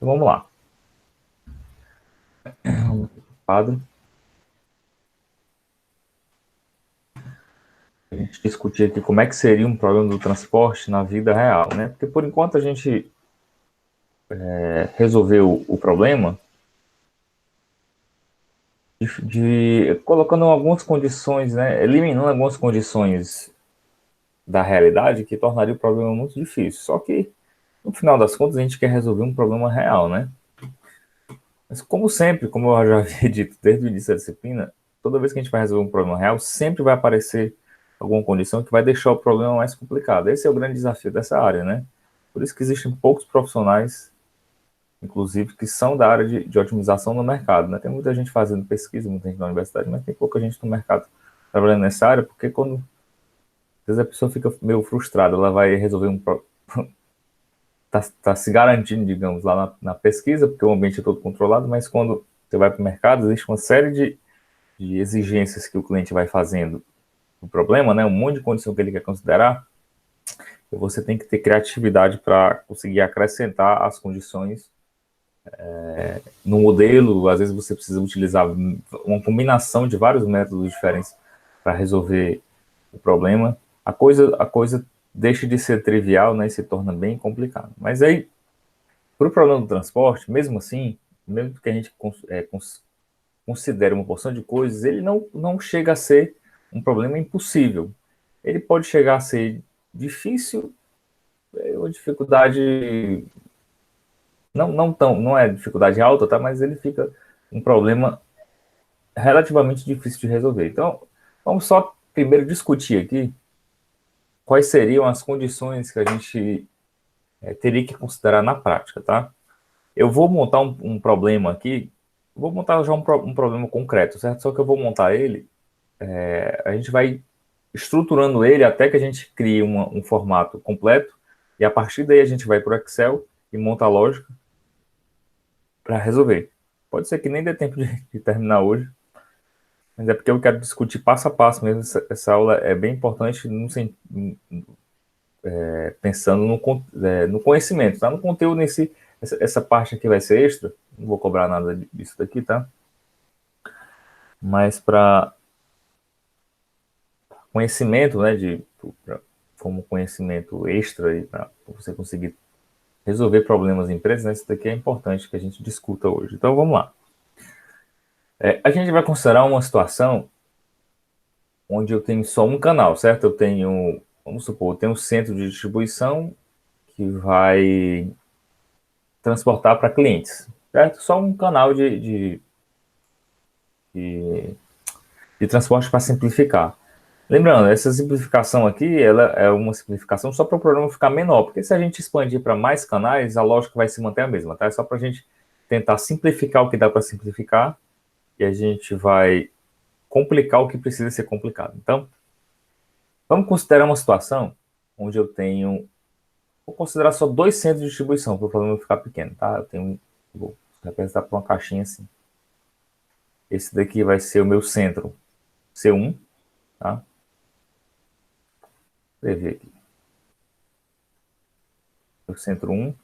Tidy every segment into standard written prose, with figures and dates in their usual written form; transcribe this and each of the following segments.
Então, vamos lá. Quadro, a gente discutir aqui como é que seria um problema do transporte na vida real, né? Porque por enquanto a gente resolveu o problema colocando algumas condições, né? Eliminando algumas condições da realidade que tornaria o problema muito difícil. Só que no final das contas a gente quer resolver um problema real, né? Mas como sempre, como eu já havia dito desde o início da disciplina, toda vez que a gente vai resolver um problema real, sempre vai aparecer alguma condição que vai deixar o problema mais complicado. Esse é o grande desafio dessa área, né? Por isso que existem poucos profissionais, inclusive, que são da área de otimização no mercado, né? Tem muita gente fazendo pesquisa, muita gente na universidade, mas tem pouca gente no mercado trabalhando nessa área, porque quando às vezes a pessoa fica meio frustrada, ela vai resolver tá se garantindo, digamos, lá na pesquisa, porque o ambiente é todo controlado, mas quando você vai para o mercado, existe uma série de exigências que o cliente vai fazendo o problema, né? Um monte de condição que ele quer considerar, e você tem que ter criatividade para conseguir acrescentar as condições no modelo. Às vezes você precisa utilizar uma combinação de vários métodos diferentes para resolver o problema. A coisa deixa de ser trivial, né, e se torna bem complicado. Mas aí, para o problema do transporte, mesmo assim, mesmo que a gente considere uma porção de coisas, ele não chega a ser um problema impossível. Ele pode chegar a ser difícil, ou dificuldade não é dificuldade alta, tá? Mas ele fica um problema relativamente difícil de resolver. Então, vamos só primeiro discutir aqui quais seriam as condições que a gente teria que considerar na prática, tá? Eu vou montar um problema aqui, vou montar já um problema concreto, certo? Só que eu vou montar ele, a gente vai estruturando ele até que a gente crie um formato completo, e a partir daí a gente vai para o Excel e monta a lógica para resolver. Pode ser que nem dê tempo de terminar hoje, mas é porque eu quero discutir passo a passo mesmo. Essa aula é bem importante pensando no conhecimento, tá? No conteúdo nesse, essa parte aqui vai ser extra, não vou cobrar nada disso daqui, tá? Mas para conhecimento, né, como conhecimento extra e para você conseguir resolver problemas em empresas, né, isso daqui é importante que a gente discuta hoje. Então vamos lá. A gente vai considerar uma situação onde eu tenho só um canal, certo? Eu tenho, vamos supor, eu tenho um centro de distribuição que vai transportar para clientes, certo? Só um canal de, de transporte para simplificar. Lembrando, essa simplificação aqui, ela é uma simplificação só para o programa ficar menor, porque se a gente expandir para mais canais, a lógica vai se manter a mesma, tá? É só para a gente tentar simplificar o que dá para simplificar e a gente vai complicar o que precisa ser complicado. Então, vamos considerar uma situação onde eu tenho, vou considerar só dois centros de distribuição para o problema ficar pequeno, tá? Vou representar por uma caixinha assim. Esse daqui vai ser o meu centro C1, tá? Escrever aqui. O centro 1.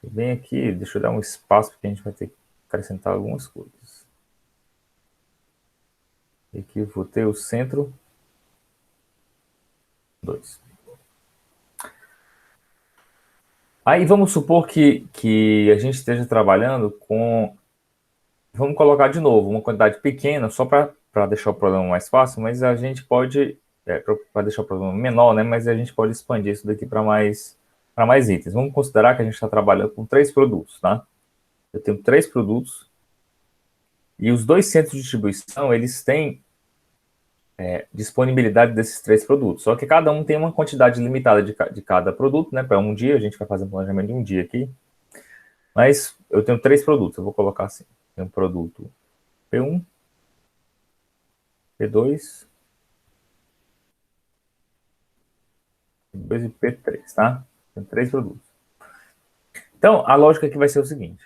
E vem aqui, deixa eu dar um espaço porque a gente vai ter que acrescentar algumas coisas. E aqui eu vou ter o centro 2. Aí vamos supor que a gente esteja trabalhando com. Vamos colocar de novo uma quantidade pequena, só para deixar o problema mais fácil, mas a gente pode. Para deixar o problema menor, né? Mas a gente pode expandir isso daqui para mais itens. Vamos considerar que a gente está trabalhando com três produtos, tá? Eu tenho três produtos e os dois centros de distribuição, eles têm disponibilidade desses três produtos. Só que cada um tem uma quantidade limitada de cada produto, né? Para um dia, a gente vai fazer um planejamento de um dia aqui. Mas eu tenho três produtos, eu vou colocar assim. Tem um produto P1, P2, P2 e P3, tá? Tem três produtos. Então, a lógica aqui vai ser o seguinte: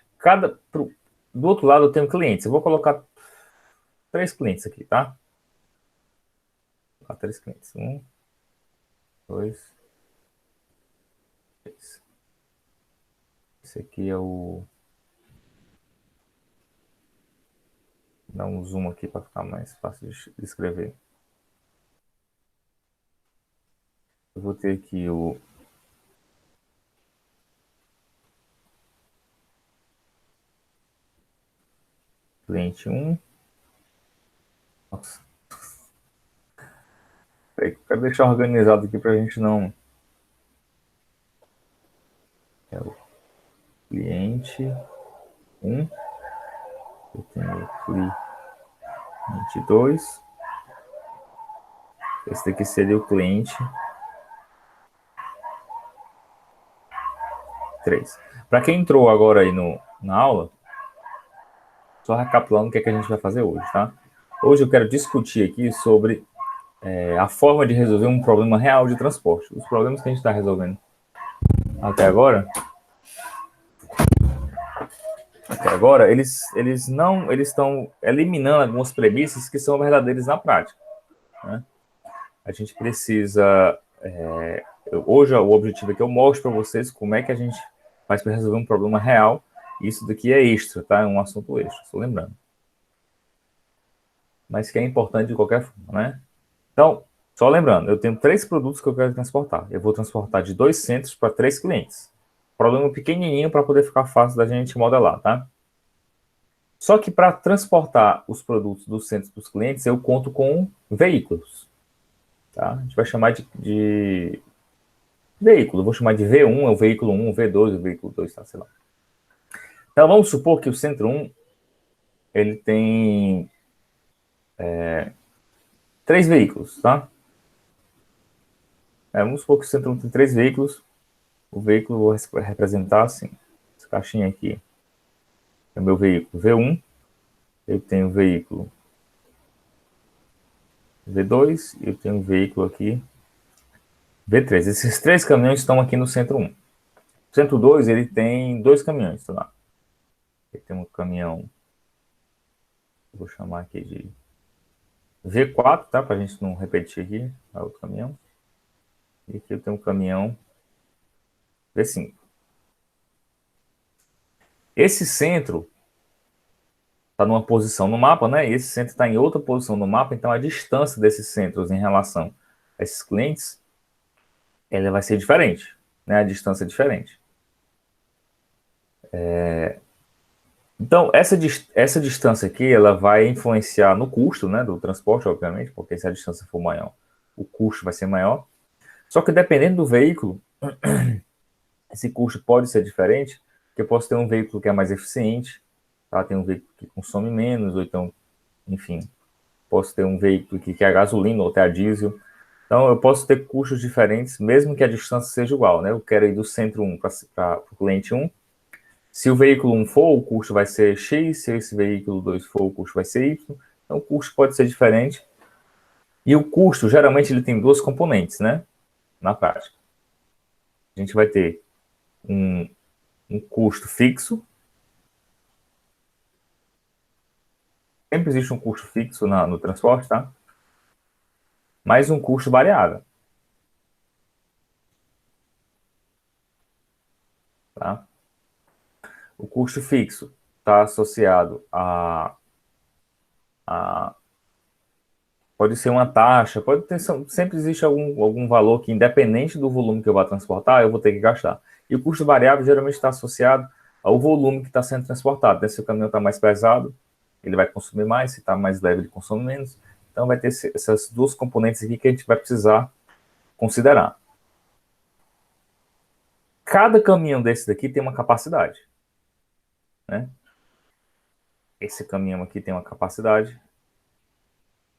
do outro lado eu tenho clientes. Eu vou colocar três clientes aqui, tá? Vou colocar três clientes. Um, dois, três. Esse aqui é o Dar um zoom aqui para ficar mais fácil de escrever. Eu vou ter aqui o cliente 1. Nossa. Eu quero deixar organizado aqui para a gente não... É o cliente 1. Eu tenho o cliente 2. Esse daqui seria o cliente 3. Para quem entrou agora aí na aula, só recapitulando o que é que a gente vai fazer hoje, tá? Hoje eu quero discutir aqui sobre a forma de resolver um problema real de transporte. Os problemas que a gente está resolvendo até agora, eles estão eliminando algumas premissas que são verdadeiras na prática, né? A gente precisa... hoje o objetivo é que eu mostre para vocês como é que a gente faz para resolver um problema real. Isso daqui é extra, tá? É um assunto extra, estou lembrando. Mas que é importante de qualquer forma, né? Então, só lembrando, eu tenho 3 produtos que eu quero transportar. Eu vou transportar de 2 centros para 3 clientes. Problema pequenininho para poder ficar fácil da gente modelar, tá? Só que para transportar os produtos dos centros para os clientes, eu conto com veículos, tá? A gente vai chamar de veículo. Eu vou chamar de V1, é o veículo 1, o V2, o veículo 2, tá? Sei lá. Então, vamos supor que o centro 1, ele tem 3 veículos, tá? Vamos supor que o centro 1 tem 3 veículos. O veículo vai representar assim, essa caixinha aqui é o meu veículo V1, eu tenho o veículo V2 e eu tenho o veículo aqui V3. Esses 3 caminhões estão aqui no centro 1. O centro 2, ele tem 2 caminhões, tá lá. Ele tem um caminhão, vou chamar aqui de V4, tá? Para a gente não repetir aqui, outro caminhão. E aqui eu tenho um caminhão V5. Esse centro está numa posição no mapa, né? E esse centro está em outra posição no mapa, então a distância desses centros em relação a esses clientes, ela vai ser diferente, né? A distância é diferente. Então, essa distância aqui, ela vai influenciar no custo, né, do transporte, obviamente, porque se a distância for maior, o custo vai ser maior. Só que dependendo do veículo, esse custo pode ser diferente, porque eu posso ter um veículo que é mais eficiente, tá? Tem um veículo que consome menos, ou então, enfim, posso ter um veículo que é gasolina ou até a diesel. Então, eu posso ter custos diferentes, mesmo que a distância seja igual, né? Eu quero ir do centro 1 para o cliente 1. Se o veículo 1 for, o custo vai ser X, se esse veículo 2 for, o custo vai ser Y. Então, o custo pode ser diferente. E o custo, geralmente, ele tem 2 componentes, né? Na prática. A gente vai ter um custo fixo. Sempre existe um custo fixo no transporte, tá? Mais um custo variável. Tá? O custo fixo está associado pode ser uma taxa, pode ter, sempre existe algum valor que, independente do volume que eu vá transportar, eu vou ter que gastar. E o custo variável geralmente está associado ao volume que está sendo transportado, né? Se o caminhão está mais pesado, ele vai consumir mais, se está mais leve, ele consome menos. Então, vai ter essas 2 componentes aqui que a gente vai precisar considerar. Cada caminhão desse daqui tem uma capacidade, né? Esse caminhão aqui tem uma capacidade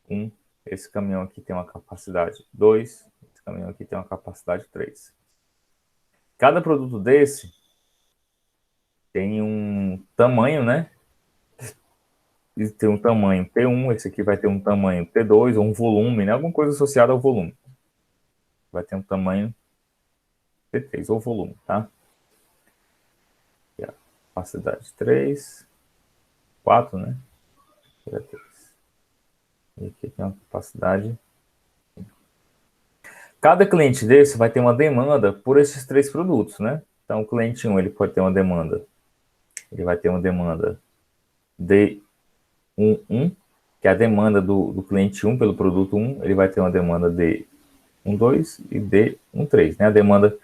1, esse caminhão aqui tem uma capacidade 2, esse caminhão aqui tem uma capacidade 3. Cada produto desse tem um tamanho, né? E tem um tamanho T1, esse aqui vai ter um tamanho T2, ou um volume, né? Alguma coisa associada ao volume. Vai ter um tamanho T3, ou volume, tá? Aqui, a capacidade 3, 4, né? E aqui tem uma capacidade. Cada cliente desse vai ter uma demanda por esses 3 produtos, né? Então, o cliente 1, ele pode ter uma demanda. Ele vai ter uma demanda de 1, que é a demanda do cliente 1 pelo produto 1, ele vai ter uma demanda de 1,2 e de 1,3, né? A demanda,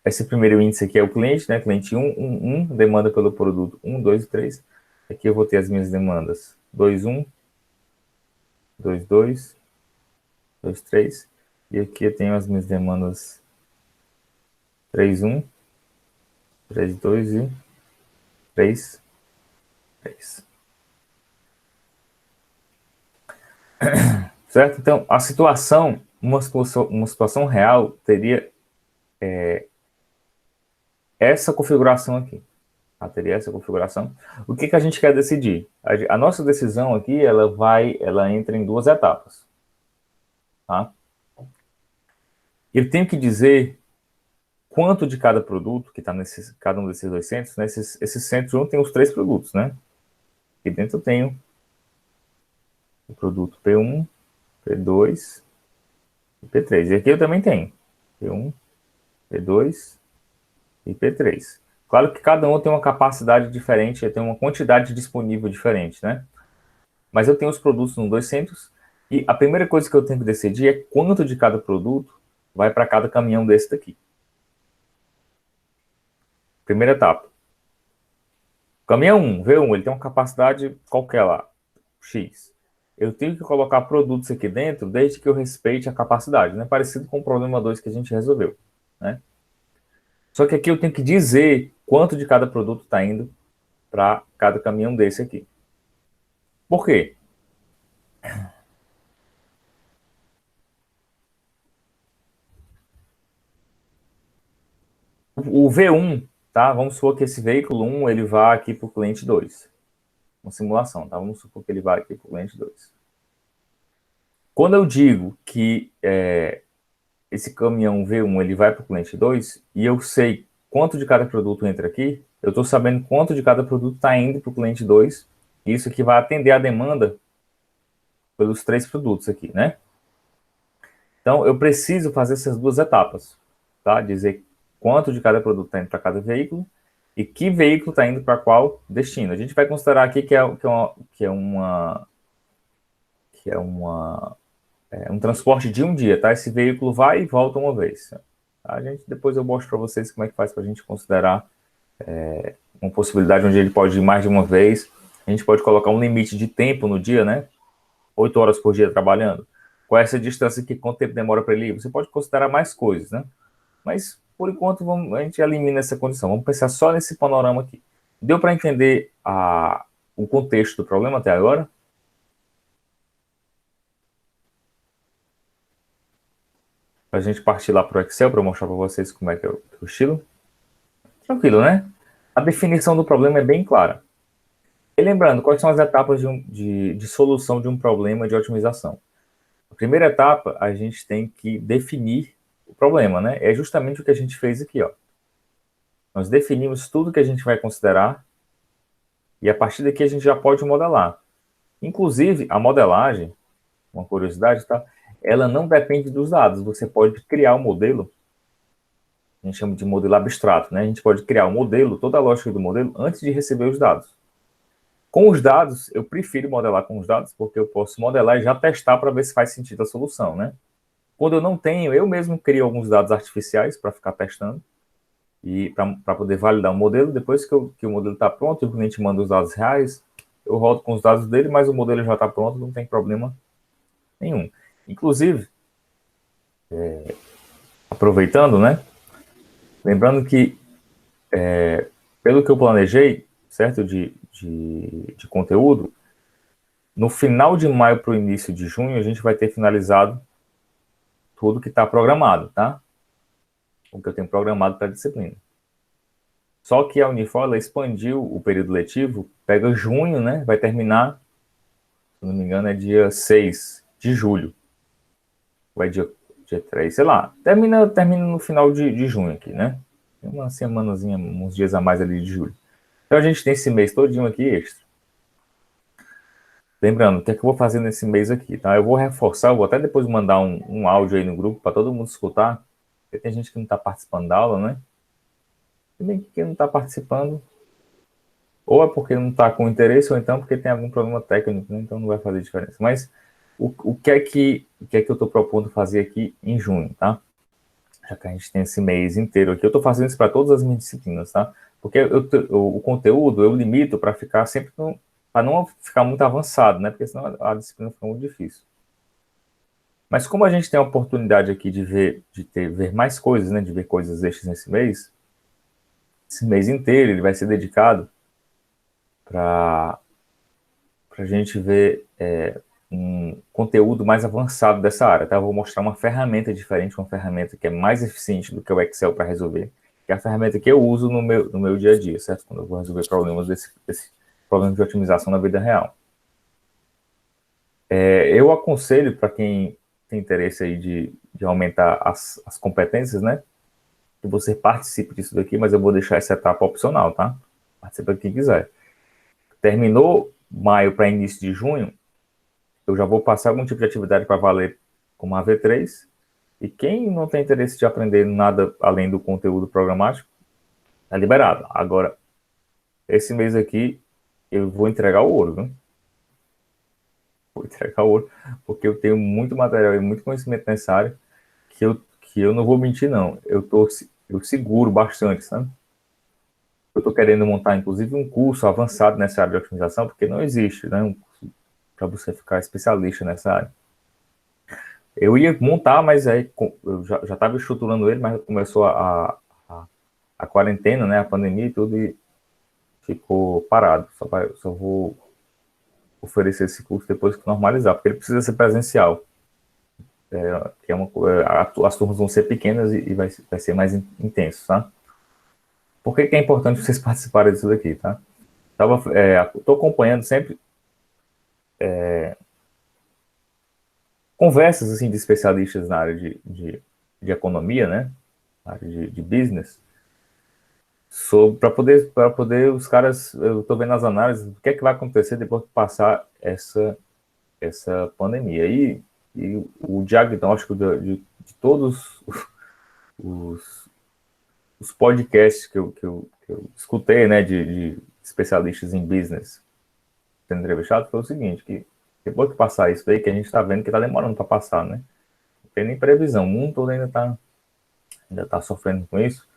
esse primeiro índice aqui é o cliente, né? Cliente 1, demanda pelo produto 1, 2 e 3. Aqui eu vou ter as minhas demandas 2,1, 2,2, 2,3. E aqui eu tenho as minhas demandas 3,1, 3,2 e 3,3. Certo? Então, a situação, uma situação real, teria essa configuração aqui. Teria essa configuração. O que a gente quer decidir? A nossa decisão aqui, ela entra em duas etapas. Tá? Eu tenho que dizer quanto de cada produto que está nesse cada um desses dois centros, né? Esses centros não tem os três produtos, né? Aqui dentro eu tenho o produto P1, P2 e P3. E aqui eu também tenho P1, P2 e P3. Claro que cada um tem uma capacidade diferente, tem uma quantidade disponível diferente, né? Mas eu tenho os produtos nos dois centros e a primeira coisa que eu tenho que decidir é quanto de cada produto vai para cada caminhão desse daqui. Primeira etapa. Caminhão 1, V1, ele tem uma capacidade qualquer lá, X. Eu tenho que colocar produtos aqui dentro desde que eu respeite a capacidade, né? Parecido com o problema 2 que a gente resolveu, né? Só que aqui eu tenho que dizer quanto de cada produto está indo para cada caminhão desse aqui. Por quê? O V1, tá? Vamos supor que esse veículo 1 ele vá aqui para o cliente 2. Uma simulação, tá? Vamos supor que ele vá aqui para o cliente 2. Quando eu digo que esse caminhão V1 ele vai para o cliente 2 e eu sei quanto de cada produto entra aqui, eu estou sabendo quanto de cada produto está indo para o cliente 2, e isso aqui vai atender a demanda pelos três produtos aqui, né? Então, eu preciso fazer essas duas etapas, tá? Dizer quanto de cada produto está indo para cada veículo e que veículo está indo para qual destino. A gente vai considerar aqui um transporte de um dia, tá? Esse veículo vai e volta uma vez. Tá? Depois eu mostro para vocês como é que faz para a gente considerar uma possibilidade onde ele pode ir mais de uma vez. A gente pode colocar um limite de tempo no dia, né? 8 horas por dia trabalhando. Qual é essa distância aqui? Quanto tempo demora para ele ir? Você pode considerar mais coisas, né? Mas, por enquanto, a gente elimina essa condição. Vamos pensar só nesse panorama aqui. Deu para entender o contexto do problema até agora? Para a gente partir lá para o Excel para mostrar para vocês como é que é o estilo. Tranquilo, né? A definição do problema é bem clara. E lembrando, quais são as etapas de solução de um problema de otimização? A primeira etapa, a gente tem que definir o problema, né? É justamente o que a gente fez aqui, ó. Nós definimos tudo que a gente vai considerar e a partir daqui a gente já pode modelar. Inclusive, a modelagem, uma curiosidade, tá? Ela não depende dos dados. Você pode criar um modelo, a gente chama de modelo abstrato, né? A gente pode criar um modelo, toda a lógica do modelo, antes de receber os dados. Com os dados, eu prefiro modelar com os dados, porque eu posso modelar e já testar para ver se faz sentido a solução, né? Quando eu não tenho, eu mesmo crio alguns dados artificiais para ficar testando e para poder validar o modelo. Depois que o modelo está pronto e o cliente manda os dados reais, eu rodo com os dados dele, mas o modelo já está pronto, não tem problema nenhum. Inclusive, aproveitando, né? Lembrando que, pelo que eu planejei, certo, de conteúdo, no final de maio para o início de junho, a gente vai ter finalizado tudo que está programado, tá? O que eu tenho programado para a disciplina. Só que a Unifor, ela expandiu o período letivo, pega junho, né? Vai terminar, se não me engano, é dia 6 de julho. Vai dia 3, sei lá. Termina no final de junho aqui, né? Tem uma semanazinha, uns dias a mais ali de julho. Então a gente tem esse mês todinho aqui extra. Lembrando, o que é que eu vou fazer nesse mês aqui, tá? Eu vou reforçar, eu vou até depois mandar um áudio aí no grupo para todo mundo escutar, porque tem gente que não está participando da aula, né? Se bem que quem não está participando, Ou é porque não está com interesse, ou então porque tem algum problema técnico, né? Então não vai fazer diferença. Mas o que é que eu estou propondo fazer aqui em junho, tá? Já que a gente tem esse mês inteiro aqui, eu estou fazendo isso para todas as minhas disciplinas, tá? Porque o conteúdo eu limito para ficar sempre para não ficar muito avançado, né? Porque senão a disciplina fica muito difícil. Mas como a gente tem a oportunidade aqui de ver mais coisas, né? De ver coisas extras nesse mês, esse mês inteiro ele vai ser dedicado para a gente ver um conteúdo mais avançado dessa área, tá? Eu vou mostrar uma ferramenta diferente, uma ferramenta que é mais eficiente do que o Excel para resolver, que é a ferramenta que eu uso no meu dia a dia, certo? Quando eu vou resolver problemas desse problema de otimização na vida real. Eu aconselho para quem tem interesse aí de aumentar as competências, né? Que você participe disso daqui, mas eu vou deixar essa etapa opcional, tá? Participa quem quiser. Terminou maio para início de junho, eu já vou passar algum tipo de atividade para valer como a V3, e quem não tem interesse de aprender nada além do conteúdo programático, é liberado. Agora, esse mês aqui, eu vou entregar o ouro, viu? Vou entregar o ouro, porque eu tenho muito material e muito conhecimento nessa área, que eu não vou mentir, não. Eu seguro bastante, sabe? Eu estou querendo montar, inclusive, um curso avançado nessa área de otimização, porque não existe, né? Um curso para você ficar especialista nessa área. Eu ia montar, mas aí eu já estava estruturando ele, mas começou a quarentena, né? A pandemia e tudo, e ficou parado. Só vou oferecer esse curso depois que normalizar, porque ele precisa ser presencial. Que é as turmas vão ser pequenas e vai ser mais intenso, tá? Por que é importante vocês participarem disso daqui, tá? Estou acompanhando sempre conversas assim de especialistas na área de economia, né? Na área de business, para poder os caras, eu estou vendo as análises do que é que vai acontecer depois de passar essa pandemia. E o diagnóstico de todos os, os podcasts que eu escutei, né, de especialistas em business sendo entrevistado, foi o seguinte, que depois de passar isso daí, que a gente está vendo que está demorando para passar, né? Não tem nem previsão, o mundo todo ainda tá sofrendo com isso,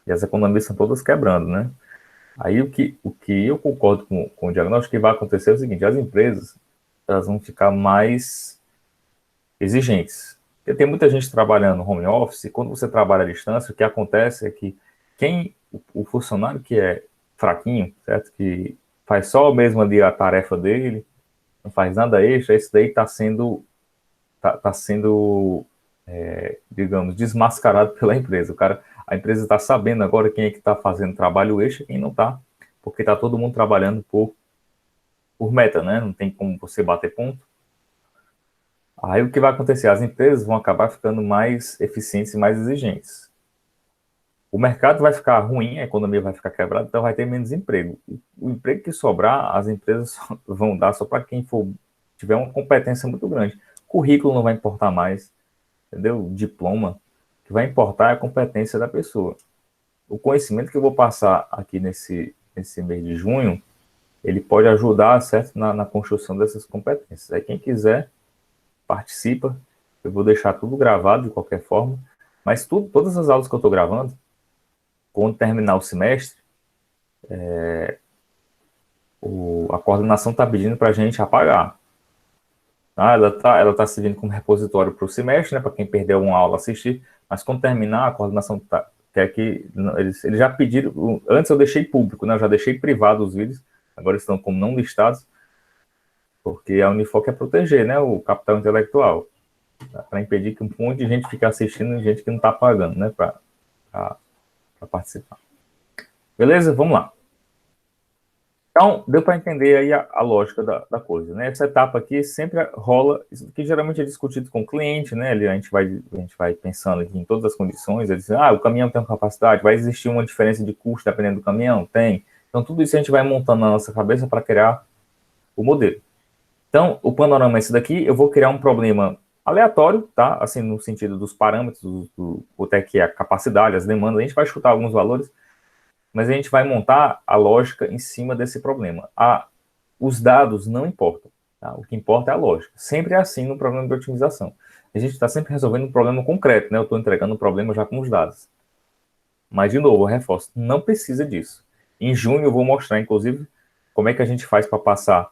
e as economias estão todas quebrando, né? Aí o que eu concordo com o diagnóstico que vai acontecer é o seguinte, as empresas elas vão ficar mais exigentes. Porque tem muita gente trabalhando no home office, e quando você trabalha à distância, o que acontece é que o funcionário que é fraquinho, certo? Que faz só mesmo ali a tarefa dele, não faz nada extra, esse daí está sendo, digamos, desmascarado pela empresa. A empresa está sabendo agora quem é que está fazendo trabalho extra e quem não está, porque está todo mundo trabalhando por meta, né? Não tem como você bater ponto. Aí o que vai acontecer? As empresas vão acabar ficando mais eficientes e mais exigentes. O mercado vai ficar ruim, a economia vai ficar quebrada, então vai ter menos emprego. O emprego que sobrar, as empresas vão dar só para quem tiver uma competência muito grande. Currículo não vai importar mais, entendeu? Diploma. O que vai importar é a competência da pessoa. O conhecimento que eu vou passar aqui nesse mês de junho, ele pode ajudar, certo, na construção dessas competências. Aí quem quiser, participa. Eu vou deixar tudo gravado de qualquer forma. Mas todas as aulas que eu estou gravando, quando terminar o semestre, a coordenação está pedindo para a gente apagar. Tá? Ela tá servindo como repositório para o semestre, né, para quem perdeu uma aula assistir, mas quando terminar, a coordenação quer que eles já pediram. Antes eu deixei público, né, eu já deixei privado os vídeos, agora estão como não listados, porque a Unifor quer proteger, né, o capital intelectual, para impedir que um monte de gente fique assistindo e gente que não está pagando, né, para participar. Beleza? Vamos lá. Então, deu para entender aí a lógica da coisa, né? Essa etapa aqui sempre rola, isso que geralmente é discutido com o cliente, né? A gente vai pensando aqui em todas as condições, ele diz, o caminhão tem uma capacidade, vai existir uma diferença de custo dependendo do caminhão? Tem. Então, tudo isso a gente vai montando na nossa cabeça para criar o modelo. Então, o panorama é esse daqui, eu vou criar um problema aleatório, tá? Assim, no sentido dos parâmetros, quanto é que é a capacidade, as demandas, a gente vai chutar alguns valores, mas a gente vai montar a lógica em cima desse problema. Os dados não importam, tá? O que importa é a lógica. Sempre é assim no problema de otimização. A gente está sempre resolvendo um problema concreto, né? Eu estou entregando o problema já com os dados. Mas, de novo, eu reforço, não precisa disso. Em junho eu vou mostrar, inclusive, como é que a gente faz para passar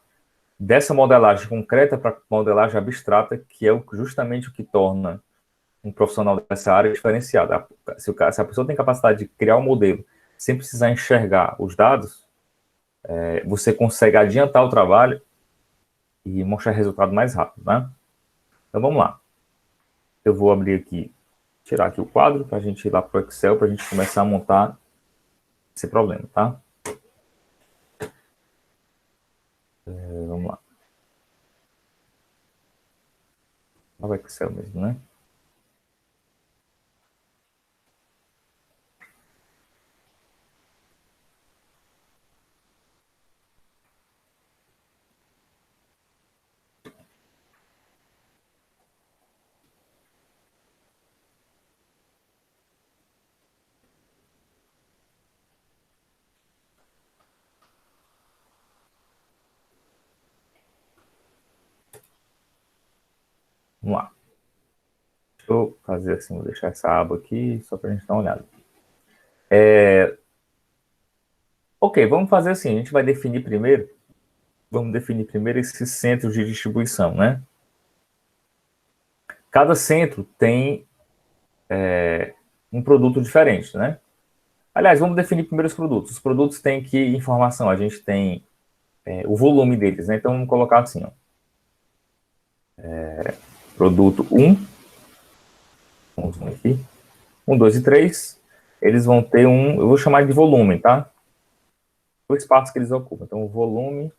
dessa modelagem concreta para modelagem abstrata, que é justamente o que torna um profissional dessa área diferenciado. Se a pessoa tem capacidade de criar um modelo sem precisar enxergar os dados, você consegue adiantar o trabalho e mostrar resultado mais rápido, né? Então vamos lá. Eu vou abrir aqui, tirar aqui o quadro para a gente ir lá para o Excel, para a gente começar a montar esse problema, tá? Vamos lá. Lá o Excel mesmo, né? Vamos lá. Deixa eu fazer assim, vou deixar essa aba aqui só para a gente dar uma olhada. Ok, vamos fazer assim, a gente vai definir primeiro, vamos definir primeiro esses centros de distribuição, né? Cada centro tem um produto diferente, né? Aliás, vamos definir primeiro os produtos. Os produtos têm que informação, a gente tem o volume deles, né? Então vamos colocar assim, ó. Produto 1, vamos ver aqui, 1, 2 e 3, eles vão ter eu vou chamar de volume, tá? O espaço que eles ocupam. Então o volume,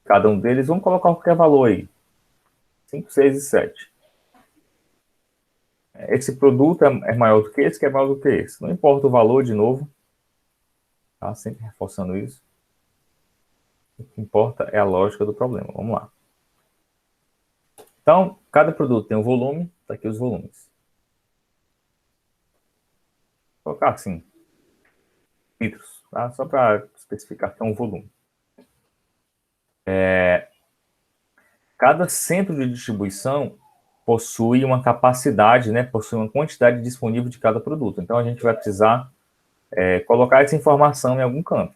cada um deles, vamos colocar qualquer valor aí. 5, 6 e 7. Esse produto é maior do que esse, que é maior do que esse. Não importa o valor, de novo, tá? Sempre reforçando isso. O que importa é a lógica do problema. Vamos lá. Então, cada produto tem um volume, tá aqui os volumes. Vou colocar assim, litros, tá? Só para especificar que é um volume. Cada centro de distribuição possui uma capacidade, né? Possui uma quantidade disponível de cada produto. Então, a gente vai precisar colocar essa informação em algum canto.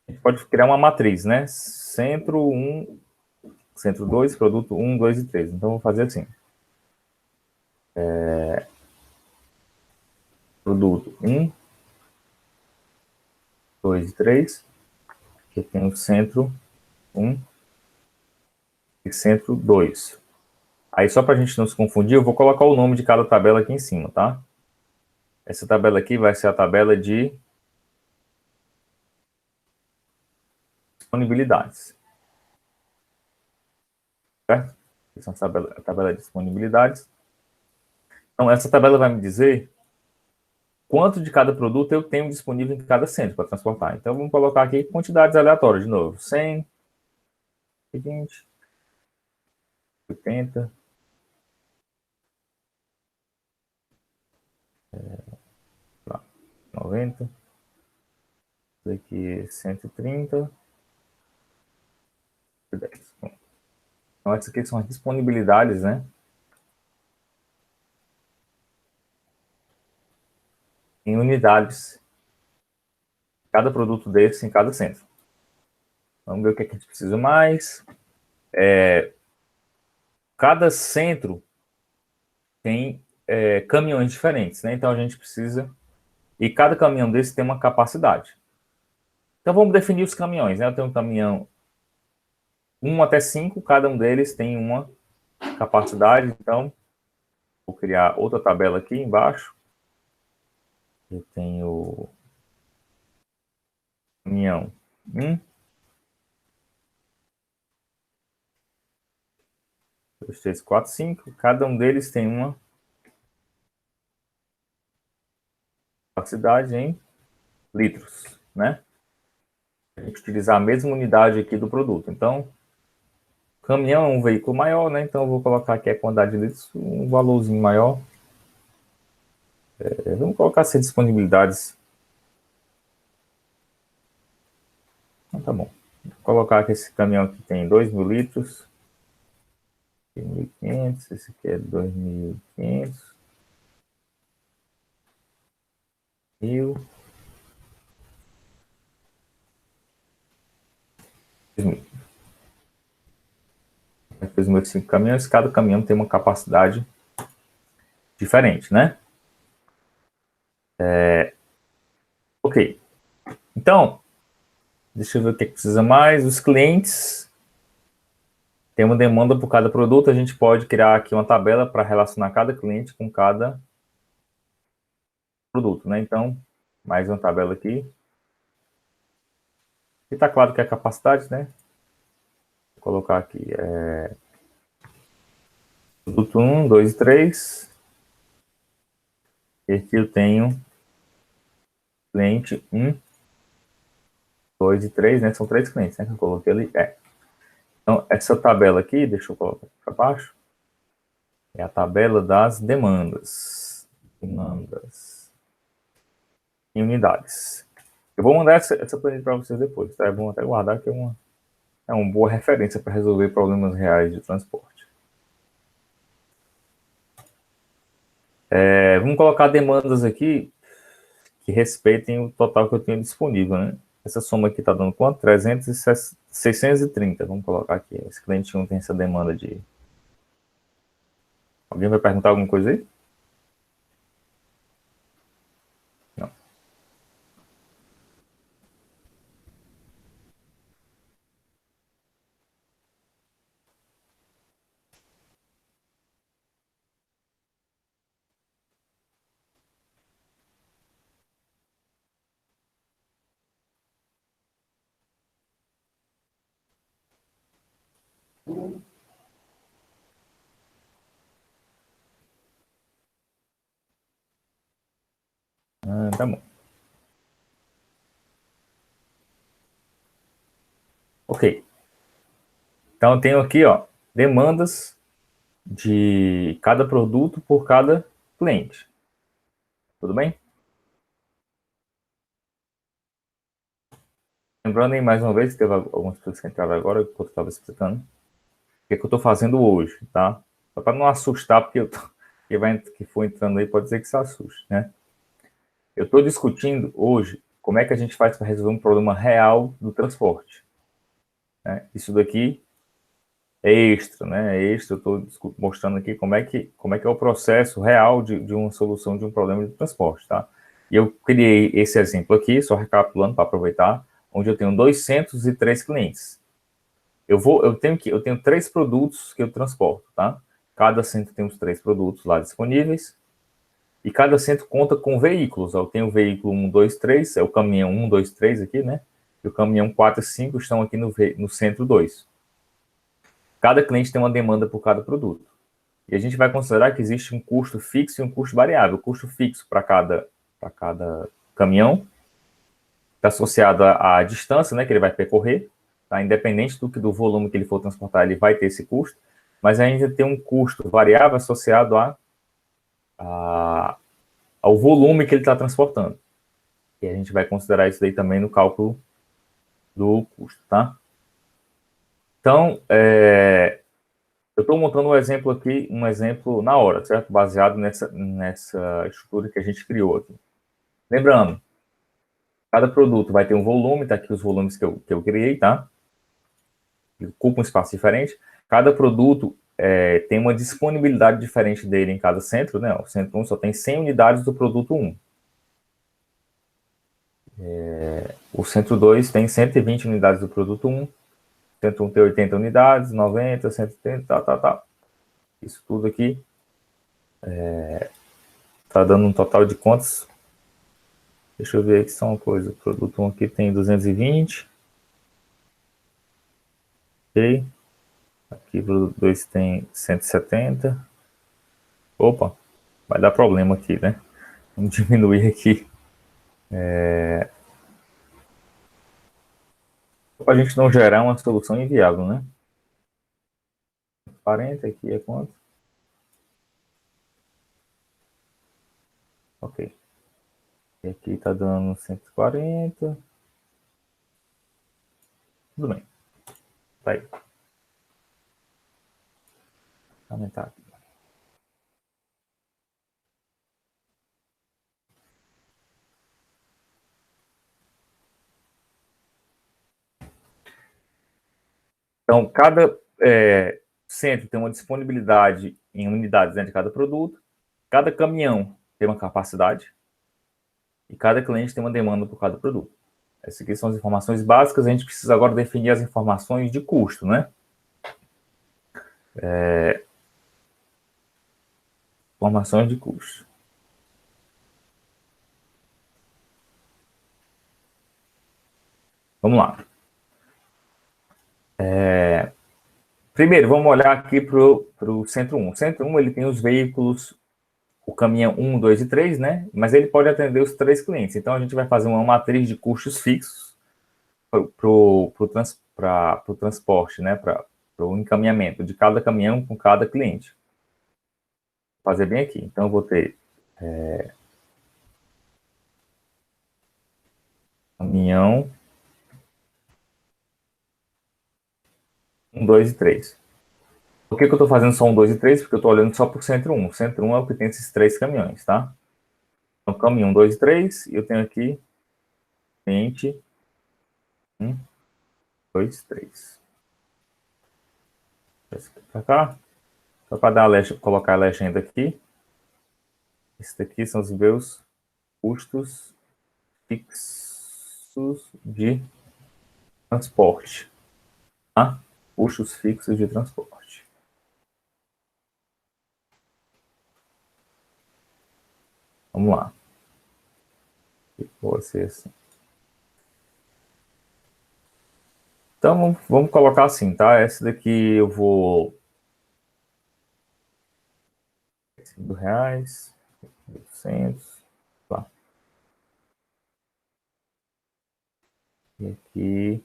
A gente pode criar uma matriz, né? Centro 1, centro 2, produto 1, 2 e 3. Então, vou fazer assim. Produto 1, 2 e 3. Aqui tem o centro 1 e centro 2. Aí, só para a gente não se confundir, eu vou colocar o nome de cada tabela aqui em cima, tá? Essa tabela aqui vai ser a tabela de disponibilidades. Certo? Essa é a tabela de disponibilidades. Então, essa tabela vai me dizer quanto de cada produto eu tenho disponível em cada centro para transportar. Então, vamos colocar aqui quantidades aleatórias de novo. 100, 20, 80, 90, aqui 130, 10. Então, essas aqui são as disponibilidades, né? Em unidades. Cada produto desse em cada centro. Vamos ver o que a gente precisa mais. Cada centro tem caminhões diferentes, né? Então a gente precisa. E cada caminhão desse tem uma capacidade. Então vamos definir os caminhões, né? Eu tenho um caminhão 1 até 5, cada um deles tem uma capacidade. Então, vou criar outra tabela aqui embaixo. Eu tenho caminhão 1, 2, 3, 4, 5. Cada um deles tem uma capacidade em litros, né? A gente utilizar a mesma unidade aqui do produto. Então, Caminhão é um veículo maior, né? Então eu vou colocar aqui a quantidade de litros, um valorzinho maior. Vamos colocar as disponibilidades. Então, tá bom. Vou colocar que esse caminhão aqui tem 2.000 litros. 1.500, esse aqui é 2.500. 1.000. 2.005 caminhões, cada caminhão tem uma capacidade diferente, né? Ok. Então, deixa eu ver o que precisa mais. Os clientes têm uma demanda por cada produto. A gente pode criar aqui uma tabela para relacionar cada cliente com cada produto, né? Então, mais uma tabela aqui. E tá claro que é a capacidade, né? Vou colocar aqui. Produto 1, 2 e 3. E aqui eu tenho cliente 1, 2 e 3, né? São 3 clientes, né? Que eu coloquei ali. Então, essa tabela aqui, deixa eu colocar para baixo, é a tabela das demandas. Demandas em unidades. Eu vou mandar essa planilha para vocês depois, tá? É bom até guardar, que é uma boa referência para resolver problemas reais de transporte. Vamos colocar demandas aqui que respeitem o total que eu tenho disponível, né? Essa soma aqui está dando quanto? 630. Vamos colocar aqui. Esse cliente 1 tem essa demanda de... Alguém vai perguntar alguma coisa aí? Não. Tá bom. Ok. Então, eu tenho aqui, ó, demandas de cada produto por cada cliente. Tudo bem? Lembrando aí, mais uma vez, que teve algumas pessoas que entraram agora, que eu estava explicando, o que, é que eu estou fazendo hoje, tá? Só para não assustar, porque que for entrando aí pode ser que se assuste, né? Eu estou discutindo hoje como é que a gente faz para resolver um problema real do transporte, né? Isso daqui é extra, né? É extra, eu estou mostrando aqui como é que é o processo real de uma solução de um problema de transporte, tá? E eu criei esse exemplo aqui, só recapitulando para aproveitar, onde eu tenho 203 clientes. Eu tenho 3 produtos que eu transporto, tá? Cada centro tem os 3 produtos lá disponíveis, e cada centro conta com veículos. Eu tenho o veículo 1, 2, 3, é o caminhão 1, 2, 3 aqui, né? E o caminhão 4 e 5 estão aqui no centro 2. Cada cliente tem uma demanda por cada produto. E a gente vai considerar que existe um custo fixo e um custo variável. O custo fixo para cada caminhão está associado à distância, né, que ele vai percorrer, tá? Independente do volume que ele for transportar, ele vai ter esse custo, mas ainda tem um custo variável associado ao volume que ele está transportando. E a gente vai considerar isso daí também no cálculo do custo, tá? Então, eu estou montando um exemplo aqui, um exemplo na hora, certo? Baseado nessa estrutura que a gente criou aqui. Lembrando, cada produto vai ter um volume, tá aqui os volumes que eu criei, tá? Ocupa um espaço diferente. Cada produto tem uma disponibilidade diferente dele em cada centro, né? O centro 1 só tem 100 unidades do produto 1. O centro 2 tem 120 unidades do produto 1. O centro 1 tem 80 unidades, 90, 130, tá. Isso tudo aqui tá dando um total de quantos? Deixa eu ver aqui só uma coisa. O produto 1 aqui tem 220. Ok. Aqui o produto 2 tem 170. Opa, vai dar problema aqui, né? Vamos diminuir aqui. Para a gente não gerar uma solução inviável, né? 140, aqui é quanto? Ok. E aqui está dando 140. Tudo bem. Tá aí. Aumentar aqui. Então, cada centro tem uma disponibilidade em unidades, né, de cada produto. Cada caminhão tem uma capacidade. E cada cliente tem uma demanda por cada produto. Essas aqui são as informações básicas. A gente precisa agora definir as informações de custo, né? Informações de custo. Vamos lá. Primeiro, vamos olhar aqui para o Centro 1. O Centro 1 ele tem os veículos, o caminhão 1, 2 e 3, né? Mas ele pode atender os 3 clientes. Então, a gente vai fazer uma matriz de custos fixos para o transporte, né? Para o encaminhamento de cada caminhão com cada cliente. Vou fazer bem aqui. Então, eu vou ter caminhão 1, 2 e 3. Por que eu estou fazendo só 1, 2 e 3? Porque eu estou olhando só para o Centro 1. O Centro 1 é o que tem esses 3 caminhões, tá? Então, caminhão 1, 2 e 3. E eu tenho aqui cliente 1, 2, 3. Para cá. Só para dar colocar a legenda aqui. Esse daqui são os meus custos fixos de transporte. Tá? Custos fixos de transporte. Vamos lá. Vou ser assim. Então, vamos colocar assim, tá? Esse daqui eu vou... R$5, 800, tá? E aqui...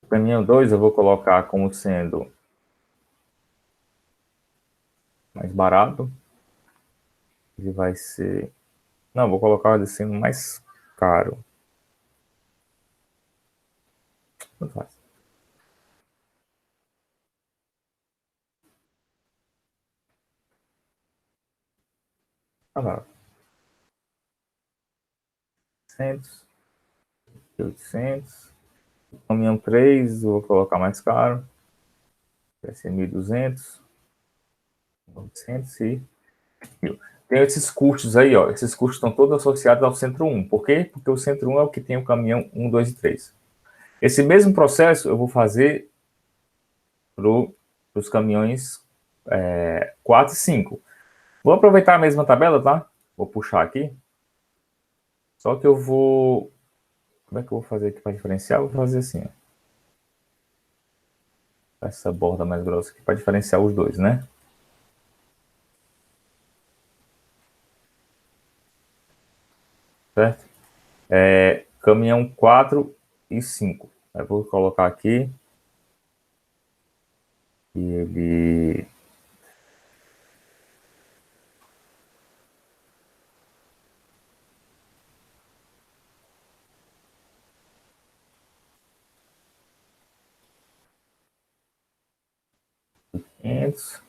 O caminhão 2 eu vou colocar como sendo mais barato. Ele vai ser... Não, vou colocar ele sendo mais caro. Não faz. Tá lá. 100, 800. Caminhão 3 eu vou colocar mais caro. Vai ser 1.200. 900 e 1.000. Tem esses custos aí, ó. Esses custos estão todos associados ao Centro 1. Por quê? Porque o Centro 1 é o que tem o caminhão 1, 2 e 3. Esse mesmo processo eu vou fazer para os caminhões 4 e 5. Vou aproveitar a mesma tabela, tá? Vou puxar aqui. Só que eu vou... Como é que eu vou fazer aqui para diferenciar? Vou fazer assim, ó. Essa borda mais grossa aqui para diferenciar os dois, né? Certo? Caminhão 4 e 5. Eu vou colocar aqui e ele... Isso.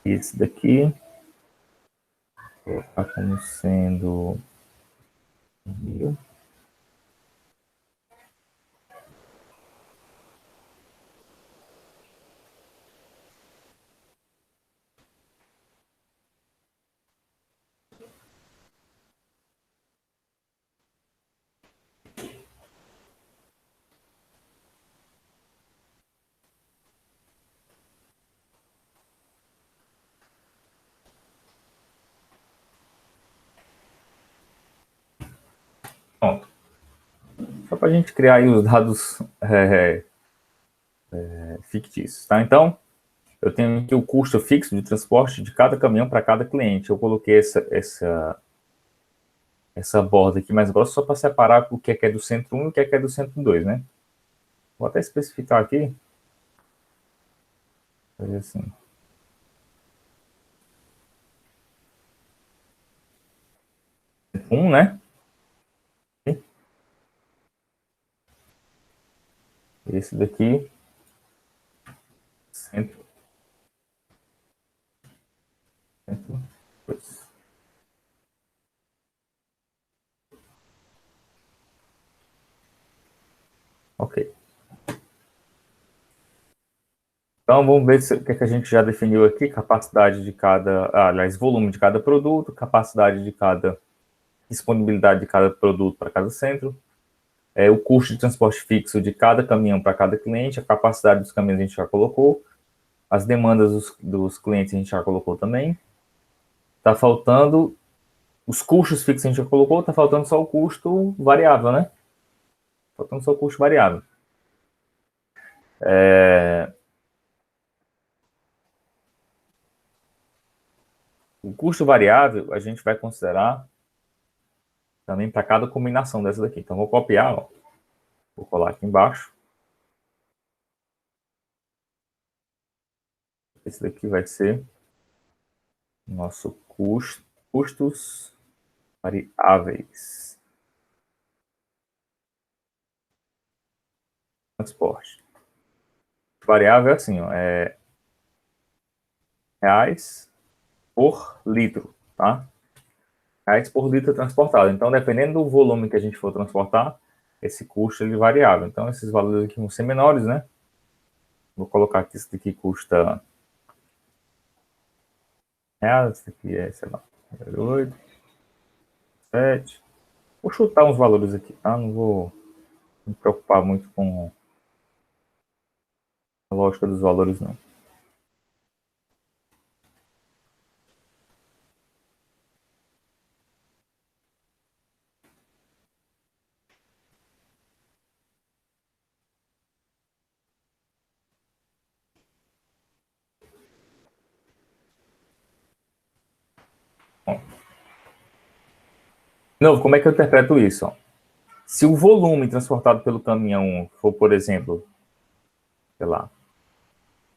Esse daqui vou colocar como sendo 1.000. para a gente criar aí os dados fictícios, tá? Então, eu tenho aqui o custo fixo de transporte de cada caminhão para cada cliente. Eu coloquei essa borda aqui mais grossa só para separar o que é do centro 1 e o que é do centro 2, né? Vou até especificar aqui. Fazer assim. Né? Esse daqui, centro, centro 2. Ok. Então, vamos ver o que, é que a gente já definiu aqui. Capacidade de cada, aliás, volume de cada produto, capacidade de cada, disponibilidade de cada produto para cada centro, o custo de transporte fixo de cada caminhão para cada cliente, a capacidade dos caminhões a gente já colocou, as demandas dos clientes a gente já colocou também. Está faltando os custos fixos a gente já colocou, está faltando só o custo variável, né? Faltando só o custo variável. O custo variável a gente vai considerar também para cada combinação dessa daqui. Então, vou copiar, ó. Vou colar aqui embaixo. Esse daqui vai ser nosso custos variáveis. Transporte. Variável é assim, ó, reais por litro, tá? Reais por litro transportado. Então, dependendo do volume que a gente for transportar, esse custo ele é variável. Então, esses valores aqui vão ser menores, né? Vou colocar aqui, isso daqui custa reais, isso aqui é, sei lá, 8, 7. Vou chutar uns valores aqui, tá? Não vou me preocupar muito com a lógica dos valores, não. Bom, de novo, como é que eu interpreto isso? Ó? Se o volume transportado pelo caminhão for, por exemplo, sei lá,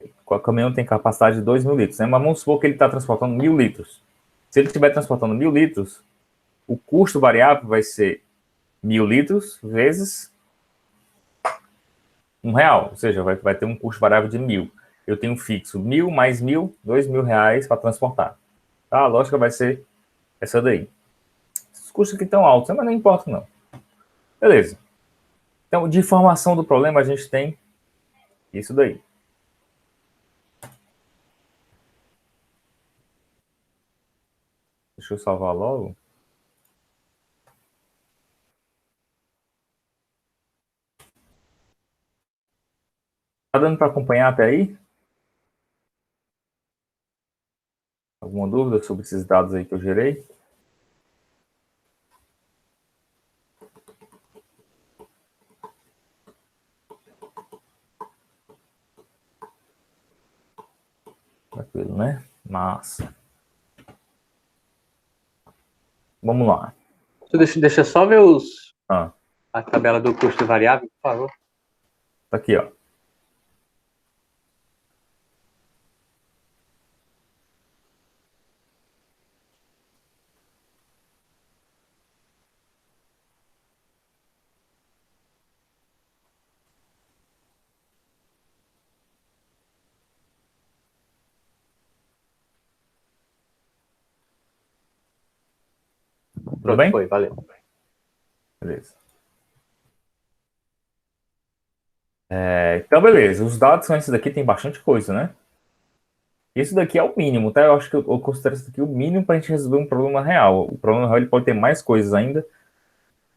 o caminhão tem capacidade de 2.000 litros, né? Mas vamos supor que ele está transportando 1.000 litros. Se ele estiver transportando 1.000 litros, o custo variável vai ser 1.000 litros vezes R$ 1, ou seja, vai ter um custo variável de 1.000. Eu tenho fixo 1.000 mais 1.000, R$ 2.000 para transportar. Tá? A lógica vai ser essa daí. Os custos aqui estão altos, mas não importa não. Beleza. Então, de informação do problema, a gente tem isso daí. Deixa eu salvar logo. Tá dando para acompanhar até aí? Alguma dúvida sobre esses dados aí que eu gerei? Tranquilo, né? Massa. Vamos lá. Deixa só ver a tabela do custo variável, por favor. Tá aqui, ó. Tudo Pronto, bem? foi, valeu. Beleza. Então, beleza. Os dados são esses daqui, tem bastante coisa, né? Isso daqui é o mínimo, tá? Eu acho que eu considero isso daqui o mínimo para a gente resolver um problema real. O problema real ele pode ter mais coisas ainda,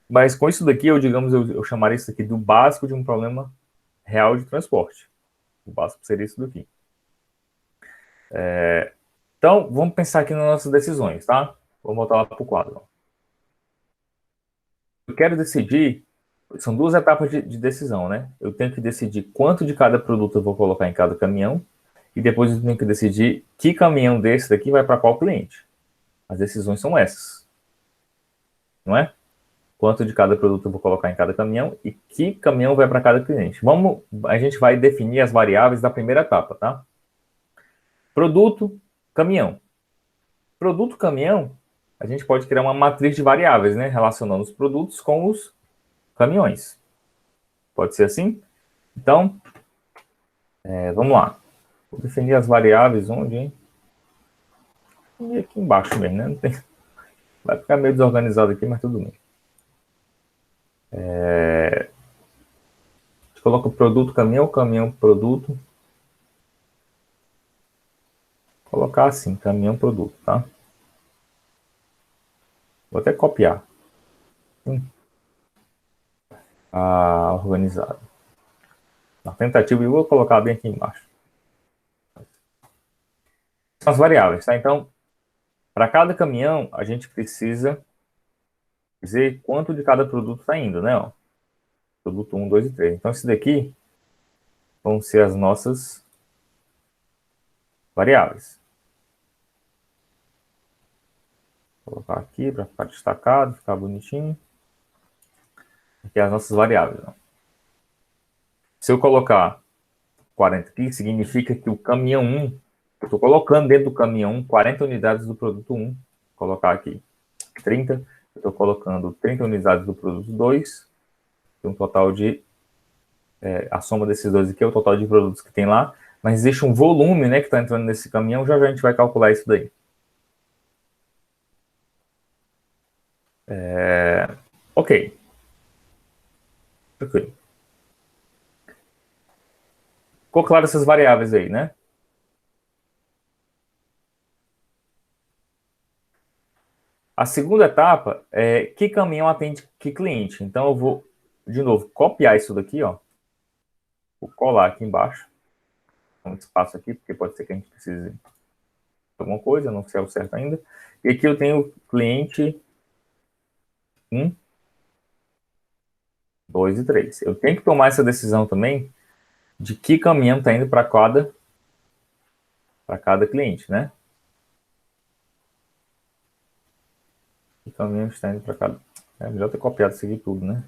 mas com isso daqui, eu chamaria isso aqui do básico de um problema real de transporte. O básico seria isso daqui. Então, vamos pensar aqui nas nossas decisões, tá? Vamos voltar lá para o quadro. Eu quero decidir São duas etapas de decisão, né? Eu tenho que decidir quanto de cada produto eu vou colocar em cada caminhão e depois eu tenho que decidir que caminhão desse daqui vai para qual cliente. As decisões são essas, não é? Quanto de cada produto eu vou colocar em cada caminhão e que caminhão vai para cada cliente. A gente vai definir as variáveis da primeira etapa, tá? Produto, caminhão. Produto, caminhão, a gente pode criar uma matriz de variáveis, né? Relacionando os produtos com os caminhões. Pode ser assim? Então, vamos lá. Vou definir as variáveis onde, hein? E aqui embaixo mesmo, né? Não tem... Vai ficar meio desorganizado aqui, mas tudo bem. A gente coloca produto, caminhão, caminhão, produto. Vou colocar assim, caminhão, produto, tá? Vou até copiar. Organizado. Na tentativa, eu vou colocar bem aqui embaixo. São as variáveis, tá? Então, para cada caminhão, a gente precisa dizer quanto de cada produto está indo, né? Ó, produto 1, 2 e 3. Então, esse daqui vão ser as nossas variáveis. Vou colocar aqui para ficar destacado, ficar bonitinho. Aqui as nossas variáveis. Ó. Se eu colocar 40 aqui, significa que o caminhão 1, eu estou colocando dentro do caminhão 1 40 unidades do produto 1. Vou colocar aqui 30. Eu estou colocando 30 unidades do produto 2. Tem um total de... a soma desses dois aqui é o total de produtos que tem lá. Mas existe um volume, né, que está entrando nesse caminhão. Já a gente vai calcular isso daí. Ok. Tranquilo. Ficou claro essas variáveis aí, né? A segunda etapa é que caminhão atende que cliente. Então, eu vou, de novo, copiar isso daqui, ó. Vou colar aqui embaixo. Um espaço aqui, porque pode ser que a gente precise de alguma coisa, não sei o certo ainda. E aqui eu tenho cliente 1, 2 e 3. Eu tenho que tomar essa decisão também de que caminhão está indo para cada cliente, né? Que caminhão está indo para cada... É melhor ter copiado isso aqui tudo, né?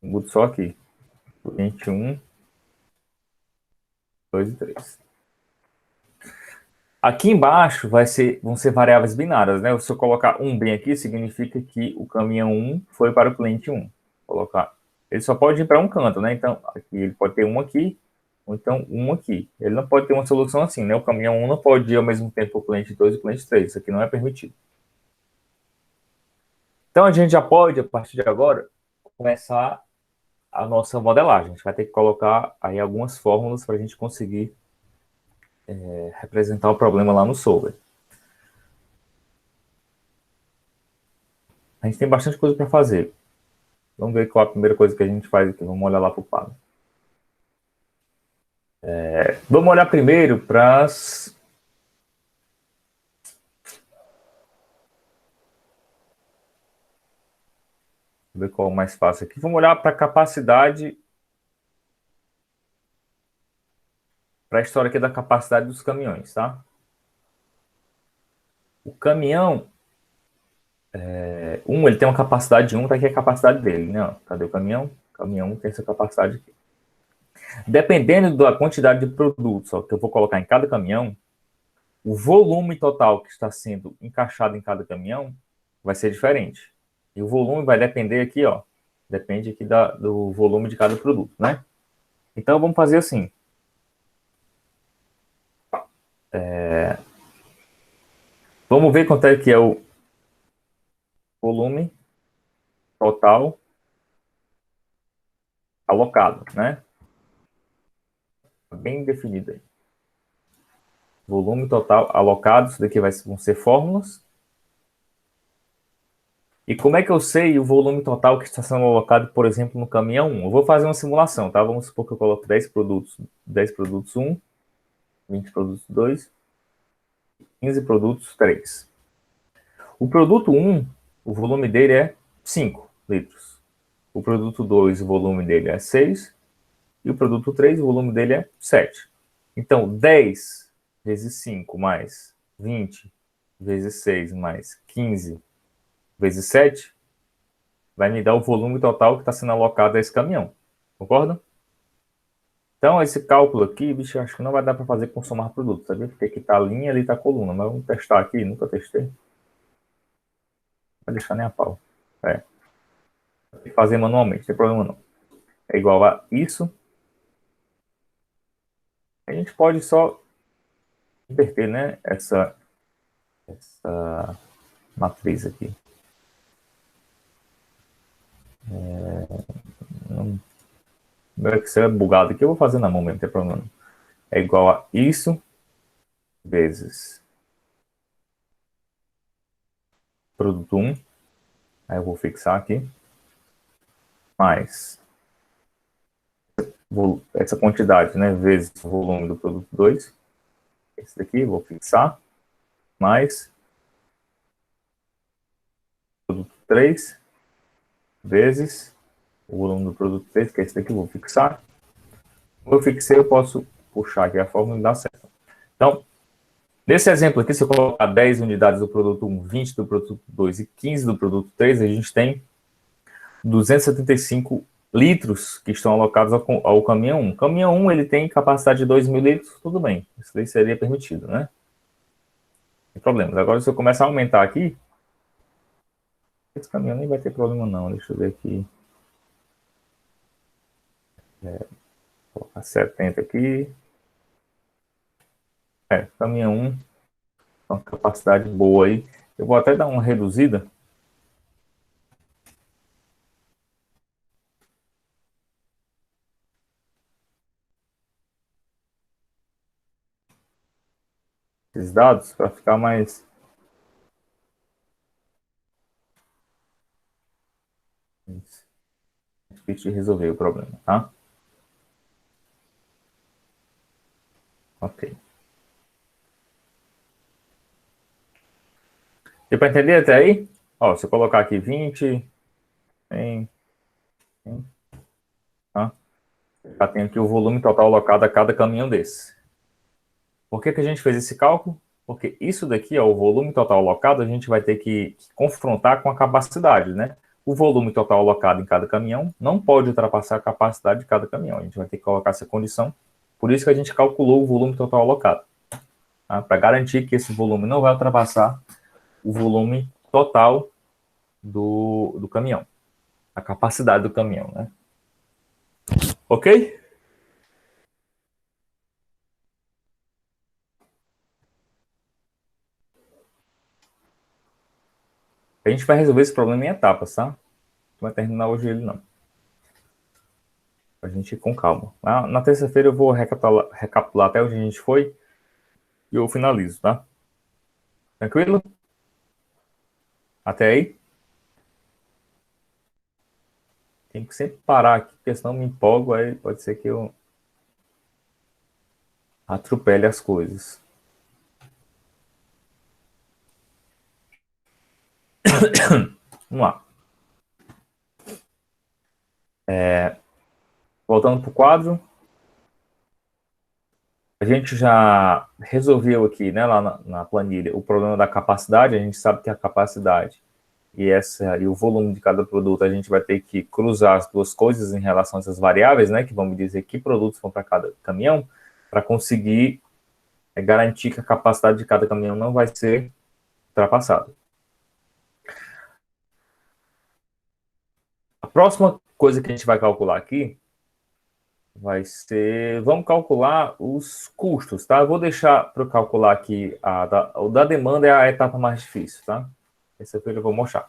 Mudo só aqui. Cliente 1, 2 e 3. Aqui embaixo vão ser variáveis binárias, né? Se eu colocar 1 bem aqui, significa que o caminhão 1 foi para o cliente 1. Colocar. Ele só pode ir para um canto, né? Então, aqui ele pode ter um aqui, ou então um aqui. Ele não pode ter uma solução assim, né? O caminhão 1 não pode ir ao mesmo tempo para o cliente 2 e o cliente 3. Isso aqui não é permitido. Então, a gente já pode, a partir de agora, começar a nossa modelagem. A gente vai ter que colocar aí algumas fórmulas para a gente conseguir representar o problema lá no solver. A gente tem bastante coisa para fazer. Vamos ver qual a primeira coisa que a gente faz aqui. Vamos olhar lá para o quadro. Vamos olhar primeiro para as... Vou ver qual é o mais fácil aqui. Vamos olhar para a capacidade... Para a história aqui da capacidade dos caminhões, tá? O caminhão... ele tem uma capacidade de 1, tá aqui a capacidade dele, né? Cadê o caminhão? O caminhão 1 tem essa capacidade aqui. Dependendo da quantidade de produtos ó, que eu vou colocar em cada caminhão, o volume total que está sendo encaixado em cada caminhão vai ser diferente. E o volume vai depender aqui, ó. Depende aqui do volume de cada produto, né? Então, vamos fazer assim. Vamos ver quanto é que é o volume total alocado, né? Bem definido aí. Volume total alocado, isso daqui vão ser fórmulas. E como é que eu sei o volume total que está sendo alocado, por exemplo, no caminhão 1? Eu vou fazer uma simulação, tá? Vamos supor que eu coloco 10 produtos 1, 20 produtos 2, 15 produtos 3. O produto 1, o volume dele é 5. litros. O produto 2, o volume dele é 6. E o produto 3, o volume dele é 7. Então, 10 vezes 5 mais 20 vezes 6 mais 15 vezes 7 vai me dar o volume total que está sendo alocado a esse caminhão. Concorda? Então, esse cálculo aqui, bicho, acho que não vai dar para fazer com somar produtos, sabe? Porque aqui está a linha, ali está a coluna. Mas vamos testar aqui, nunca testei. Não vai deixar nem a pau. Tem que fazer manualmente, não tem problema não. É igual a isso. A gente pode só inverter, né? Essa matriz aqui. Meu Excel é bugado aqui, eu vou fazer na mão mesmo, não tem problema não. É igual a isso vezes produto 1, aí eu vou fixar aqui, mais essa quantidade, né, vezes o volume do produto 2, esse daqui eu vou fixar, mais produto 3, vezes o volume do produto 3, que é esse daqui, eu vou fixar. Quando eu fixei, eu posso puxar aqui a fórmula e dar certo. Então, nesse exemplo aqui, se eu colocar 10 unidades do produto 1, 20 do produto 2 e 15 do produto 3, a gente tem 275 litros que estão alocados ao caminhão 1. O caminhão 1 ele tem capacidade de 2.000 litros, tudo bem. Isso daí seria permitido, né? Sem problemas. Agora, se eu começar a aumentar aqui, esse caminhão nem vai ter problema não. Deixa eu ver aqui. Vou colocar 70 aqui. Caminhão 1, uma capacidade boa aí. Eu vou até dar uma reduzida. Esses dados para ficar mais difícil de resolver o problema, tá? Ok. Deu para entender até aí? Ó, se eu colocar aqui 20, 100, tá? Já tem aqui o volume total alocado a cada caminhão desse. Por que a gente fez esse cálculo? Porque isso daqui, ó, o volume total alocado, a gente vai ter que confrontar com a capacidade, né? O volume total alocado em cada caminhão não pode ultrapassar a capacidade de cada caminhão. A gente vai ter que colocar essa condição. Por isso que a gente calculou o volume total alocado. Tá? Para garantir que esse volume não vai ultrapassar o volume total do caminhão. A capacidade do caminhão, né? Ok? A gente vai resolver esse problema em etapas, tá? Não vai terminar hoje ele, não. A gente ir com calma. Na terça-feira eu vou recapitular até onde a gente foi e eu finalizo, tá? Tranquilo? Até aí? Tem que sempre parar aqui, porque senão me empolgo, aí pode ser que eu atropele as coisas. Vamos lá. Voltando para o quadro. A gente já resolveu aqui, né, lá na planilha, o problema da capacidade. A gente sabe que a capacidade e o volume de cada produto, a gente vai ter que cruzar as duas coisas em relação a essas variáveis, né, que vão me dizer que produtos vão para cada caminhão, para conseguir garantir que a capacidade de cada caminhão não vai ser ultrapassada. A próxima coisa que a gente vai calcular aqui vai ser... Vamos calcular os custos, tá? Eu vou deixar para calcular aqui o da demanda, é a etapa mais difícil, tá? Terça-feira eu vou mostrar.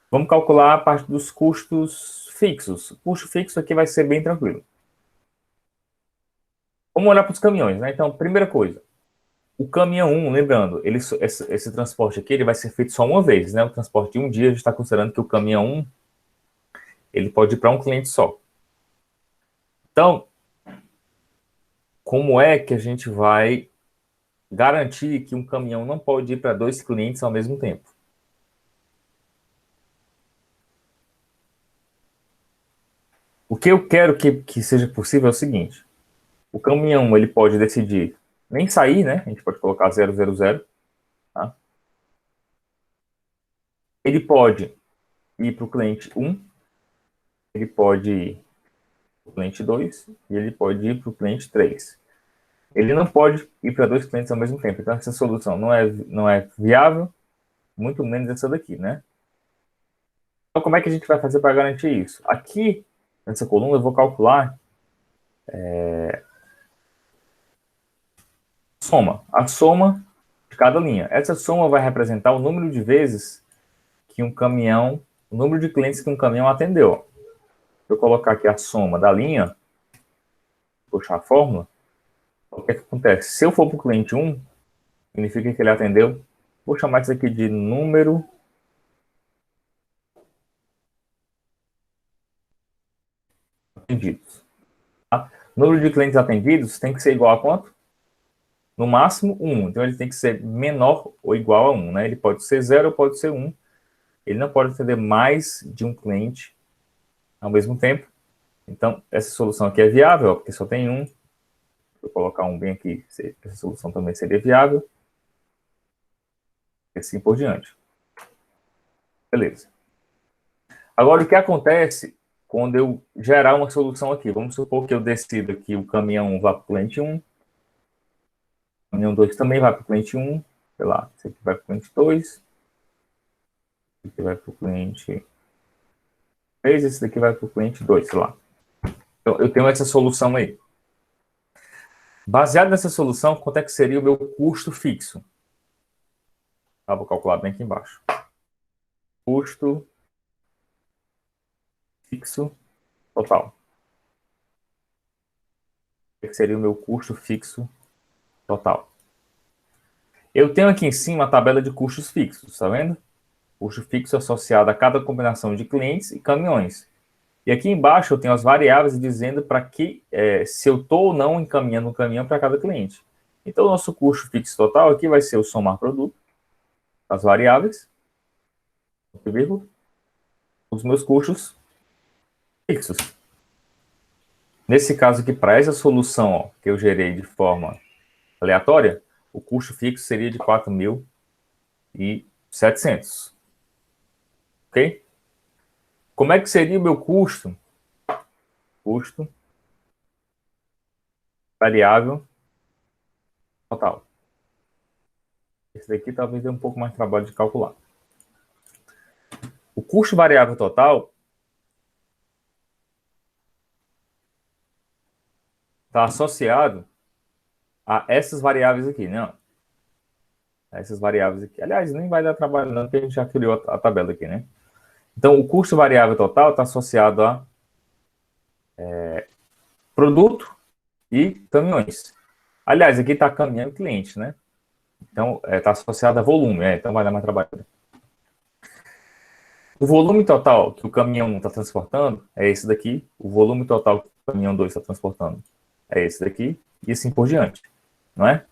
Vamos calcular a parte dos custos fixos. O custo fixo aqui vai ser bem tranquilo. Vamos olhar para os caminhões, né? Então, primeira coisa, o caminhão 1, lembrando, esse transporte aqui ele vai ser feito só uma vez, né? O transporte de um dia, a gente está considerando que o caminhão 1 ele pode ir para um cliente só. Então, como é que a gente vai garantir que um caminhão não pode ir para dois clientes ao mesmo tempo? O que eu quero que seja possível é o seguinte: o caminhão ele pode decidir nem sair, né? A gente pode colocar 000, tá? Ele pode ir para o cliente 1, ele pode ir para o cliente 2 e ele pode ir para o cliente 3. Ele não pode ir para 2 clientes ao mesmo tempo. Então, essa solução não é viável, muito menos essa daqui, né? Então, como é que a gente vai fazer para garantir isso? Aqui, nessa coluna, eu vou calcular a soma de cada linha. Essa soma vai representar o número de vezes que um caminhão, o número de clientes que um caminhão atendeu. Se eu colocar aqui a soma da linha, puxar a fórmula, o que é que acontece? Se eu for para o cliente 1, significa que ele atendeu, vou chamar isso aqui de número atendidos. Tá? O número de clientes atendidos tem que ser igual a quanto? No máximo 1. Então, ele tem que ser menor ou igual a 1. Né? Ele pode ser 0 ou pode ser 1. Ele não pode atender mais de um cliente ao mesmo tempo. Então, essa solução aqui é viável, porque só tem um. Vou colocar um bem aqui, essa solução também seria viável. E assim por diante. Beleza. Agora, o que acontece quando eu gerar uma solução aqui? Vamos supor que eu decida que o caminhão 1 vá para o cliente 1, o caminhão 2 também vai para o cliente 1, sei lá, esse aqui vai para o cliente 2, esse aqui vai para o cliente 3, esse daqui vai para o cliente 2, sei lá. Então, eu tenho essa solução aí. Baseado nessa solução, quanto é que seria o meu custo fixo? Tá, vou calcular bem aqui embaixo. Custo fixo total. O que seria o meu custo fixo total? Eu tenho aqui em cima a tabela de custos fixos, tá vendo? Custo fixo associado a cada combinação de clientes e caminhões. E aqui embaixo eu tenho as variáveis dizendo para que se eu estou ou não encaminhando um caminhão para cada cliente. Então, o nosso custo fixo total aqui vai ser o somar produto, as variáveis, os meus custos fixos. Nesse caso aqui, para essa solução que eu gerei de forma aleatória, o custo fixo seria de 4.700. Ok? Como é que seria o meu custo? Custo variável total. Esse daqui talvez dê um pouco mais de trabalho de calcular. O custo variável total está associado a essas variáveis aqui, né? Essas variáveis aqui. Aliás, nem vai dar trabalho não, porque a gente já criou a tabela aqui, né? Então, o custo variável total está associado a produto e caminhões. Aliás, aqui está caminhão e cliente, né? Então, está associado a volume, então vai dar mais trabalho. O volume total que o caminhão 1 está transportando é esse daqui. O volume total que o caminhão 2 está transportando é esse daqui. E assim por diante, não é?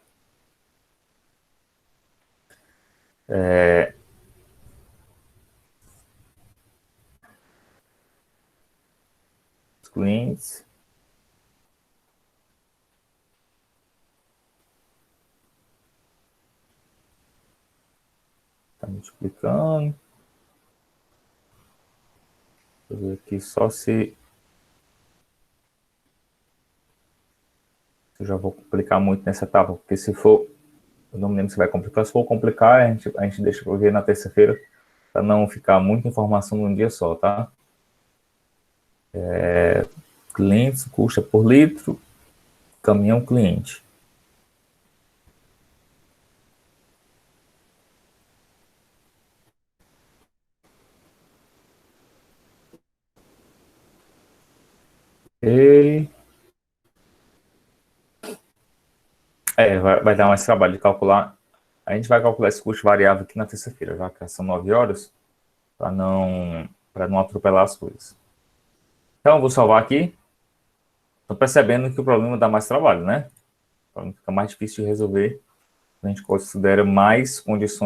Os clientes. Está multiplicando. Deixa eu ver aqui só se... Eu já vou complicar muito nessa etapa, porque se for... Eu não me lembro se vai complicar. Se for complicar, a gente deixa para ver na terça-feira, para não ficar muita informação num dia só, tá? Clientes, custa por litro, caminhão cliente. E... vai dar mais trabalho de calcular. A gente vai calcular esse custo variável aqui na terça-feira, já que são 9 horas, para não atropelar as coisas. Então, eu vou salvar aqui. Estou percebendo que o problema dá mais trabalho, né? O problema fica mais difícil de resolver. A gente considera mais condições